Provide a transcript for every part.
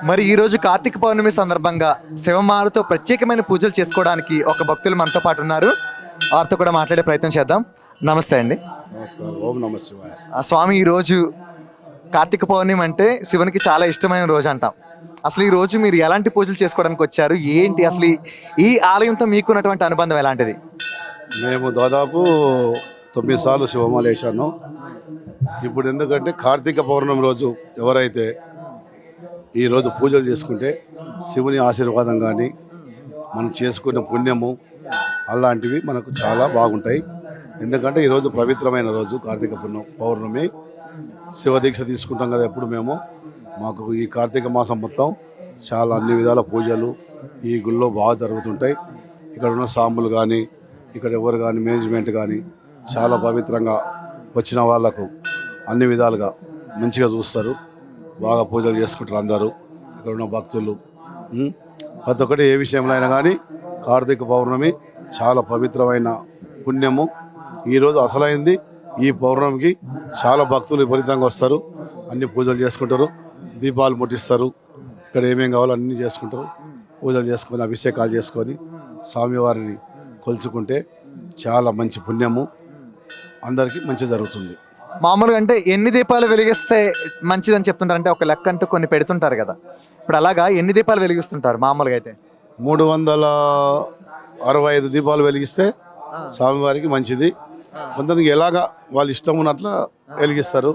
మరి ఈ రోజు కార్తీక పౌర్ణమి సందర్భంగా శివమాలతో ప్రత్యేకమైన పూజలు చేసుకోవడానికి ఒక భక్తులు మనతో పాటు ఉన్నారు. వారితో కూడా మాట్లాడే ప్రయత్నం చేద్దాం. నమస్తే అండి. నమస్కారం. ఓం నమ శివాయ. స్వామి, ఈరోజు కార్తీక పౌర్ణమి అంటే శివునికి చాలా ఇష్టమైన రోజు అంటాం. అసలు ఈ రోజు మీరు ఎలాంటి పూజలు చేసుకోవడానికి వచ్చారు, ఏంటి అసలు ఈ ఆలయంతో మీకున్నటువంటి అనుబంధం ఎలాంటిది? మేము దాదాపు 9 సార్లు శివమాల వేశాను. ఇప్పుడు ఎందుకంటే కార్తీక పౌర్ణమి రోజు ఎవరైతే ఈరోజు పూజలు చేసుకుంటే శివుని ఆశీర్వాదం కానీ మనం చేసుకున్న పుణ్యము అలాంటివి మనకు చాలా బాగుంటాయి. ఎందుకంటే ఈరోజు పవిత్రమైన రోజు కార్తీక పౌర్ణమి. శివదీక్ష తీసుకుంటాం కదా ఎప్పుడు మేము. మాకు ఈ కార్తీక మాసం మొత్తం చాలా అన్ని విధాల పూజలు ఈ గుళ్ళో బాగా జరుగుతుంటాయి. ఇక్కడ ఉన్న సాములు కానీ ఇక్కడ ఎవరు కానీ మేనేజ్మెంట్ కానీ చాలా పవిత్రంగా వచ్చిన వాళ్ళకు అన్ని విధాలుగా మంచిగా చూస్తారు. బాగా పూజలు చేసుకుంటారు అందరూ ఇక్కడ ఉన్న భక్తులు. ప్రతి ఒక్కటి ఏ విషయంలో అయినా కానీ కార్తీక పౌర్ణమి చాలా పవిత్రమైన పుణ్యము. ఈరోజు అసలైంది ఈ పౌర్ణమికి చాలా భక్తులు విపరీతంగా వస్తారు. అన్ని పూజలు చేసుకుంటారు, దీపాలు ముట్టిస్తారు, ఇక్కడ ఏమేం కావాలో అన్నీ చేసుకుంటారు. పూజలు చేసుకొని అభిషేకాలు చేసుకొని స్వామివారిని కొలుచుకుంటే చాలా మంచి పుణ్యము, అందరికీ మంచి జరుగుతుంది. మామూలుగా అంటే ఎన్ని దీపాలు వెలిగిస్తే మంచిదని చెప్తుంటారు? అంటే ఒక లెక్క అంటూ కొన్ని పెడుతుంటారు కదా, ఇప్పుడు అలాగా ఎన్ని దీపాలు వెలిగిస్తుంటారు మామూలుగా? అయితే 365 దీపాలు వెలిగిస్తే స్వామివారికి మంచిది. కొందరికి ఎలాగా వాళ్ళు ఇష్టం ఉన్నట్ల వెలిగిస్తారు.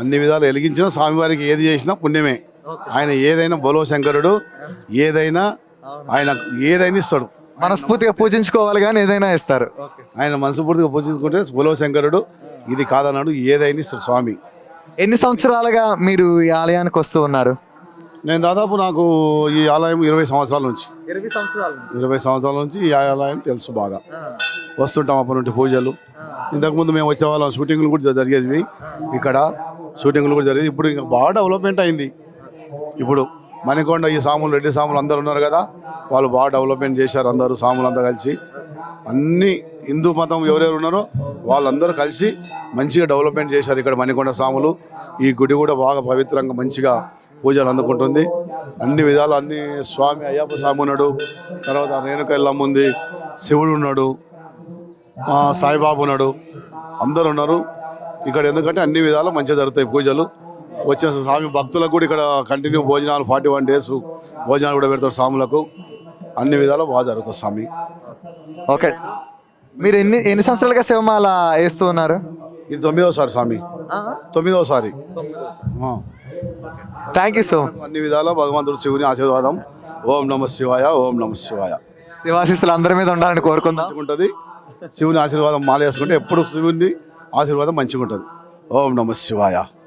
అన్ని విధాలు వెలిగించిన స్వామివారికి ఏది చేసినా పుణ్యమే. ఆయన ఏదైనా బలో శంకరుడు, ఏదైనా ఆయన ఏదైనా ఇస్తాడు. మనస్ఫూర్తిగా పూజించుకోవాలి కానీ ఏదైనా ఇస్తారు. ఆయన మనస్ఫూర్తిగా పూజించుకుంటే బలో శంకరుడు, ఇది కాదన్నాడు, ఏదైనా ఇస్తాడు స్వామి. ఎన్ని సంవత్సరాలుగా మీరు ఈ ఆలయానికి వస్తూ ఉన్నారు? నేను దాదాపు నాకు ఈ ఆలయం 20 సంవత్సరాల నుంచి 20 సంవత్సరాల నుంచి ఈ ఆలయం తెలుసు. బాగా వస్తుంటాం అప్పటి నుండి పూజలు. ఇంతకుముందు మేము వచ్చేవాళ్ళం, షూటింగ్లు కూడా జరిగేవి ఇక్కడ, షూటింగ్లు కూడా జరిగేది. ఇప్పుడు ఇంకా బాగా డెవలప్మెంట్ అయింది. ఇప్పుడు మణికొండ ఈ సాములు, రెడ్డి సాములు అందరు ఉన్నారు కదా, వాళ్ళు బాగా డెవలప్మెంట్ చేశారు. అందరూ సాములు అంతా కలిసి అన్ని హిందూ మతం ఎవరెవరు ఉన్నారో వాళ్ళందరూ కలిసి మంచిగా డెవలప్మెంట్ చేశారు ఇక్కడ మణికొండ సాములు. ఈ గుడి కూడా బాగా పవిత్రంగా మంచిగా పూజలు అందుకుంటుంది. అన్ని విధాలు అన్ని స్వామి అయ్యప్ప స్వామి ఉన్నాడు, తర్వాత రేణుక ఎల్లమ్మ ఉంది, శివుడు ఉన్నాడు, సాయిబాబు ఉన్నాడు, అందరు ఉన్నారు ఇక్కడ. ఎందుకంటే అన్ని విధాలు మంచిగా జరుగుతాయి పూజలు. వచ్చిన స్వామి భక్తులకు కూడా ఇక్కడ కంటిన్యూ భోజనాలు 41 days భోజనాలు కూడా పెడతారు స్వాములకు. అన్ని విధాలు బాగా జరుగుతుంది స్వామి. ఓకే, మీరు ఎన్ని సంవత్సరాలుగా శివమాల వేస్తూ ఉన్నారు? ఇది 9వ సారి స్వామి, 9వ సారి. Thank you so much. అన్ని విధాలా భగవంతుడు శివుని ఆశీర్వాదం. ఓం నమ శివాయ, ఓం నమ శివాయ. శివాశీస్సులు అందరి మీద ఉండాలని కోరుకుందాం. ఉంటుంది శివుని ఆశీర్వాదం. మాల వేసుకుంటే ఎప్పుడు శివుని ఆశీర్వాదం మంచిగా ఉంటుంది. ఓం నమ శివాయ.